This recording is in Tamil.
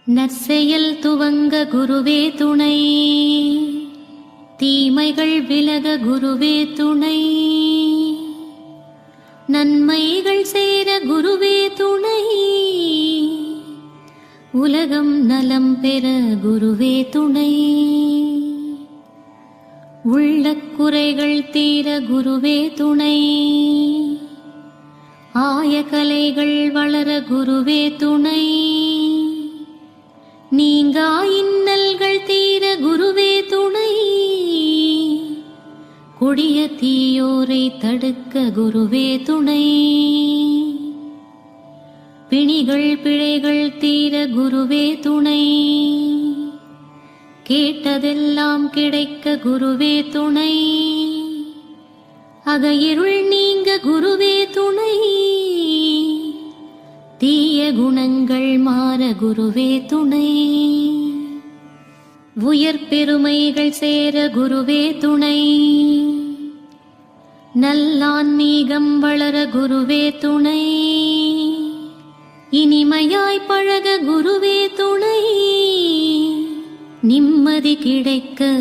நற்செயல் துவங்க குருவே துணை, தீமைகள் விலக குருவே துணை, நன்மைகள் சேர குருவே துணை, உலகம் நலம் பெற குருவே துணை, உள்ளக் குறைகள் தீர குருவே துணை, ஆய கலைகள் வளர குருவே துணை, நீங்கா இன்னல்கள் தீர குருவே துணை, கொடிய தீயோரை தடுக்க குருவே துணை, பிணிகள் பிழைகள் தீர குருவே துணை, கேட்டதெல்லாம் கிடைக்க குருவே துணை, அகையிருள் நீங்க குருவே துணை, தீய குணங்கள் மாற குருவே துணை, உயர் பெருமைகள் சேர குருவே துணை, நல்லான்மீகம் வளர குருவே துணை, இனிமையாய் பழக குருவே துணை, நிம்மதி கிடைக்க